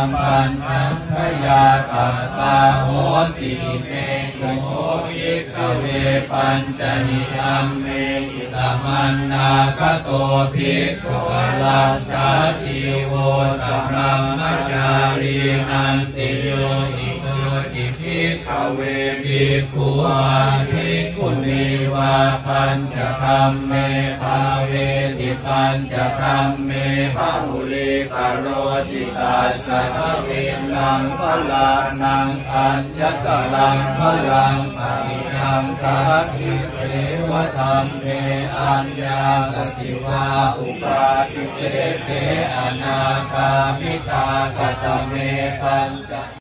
งปันนังขยาตัตตาโหติเมจุโหวิคเวปัญจนิธัมเมอิสมันนาคโตภิกขุลาสาชีโวสัมรัมมจารีนันติโยอิโกจิภิกขเวภิกขุอาภิกขุณีวาปัญจคัมเมภาเวติปัญจคัมเมภาหุลิกโรติตาสัทเวนังพลานังอัญญตลังพลังปฏิยังทัพพิเทวธรรมเมอัญญาสติวาอุปาทิเสเสอนาคามิตากตเมปัญจ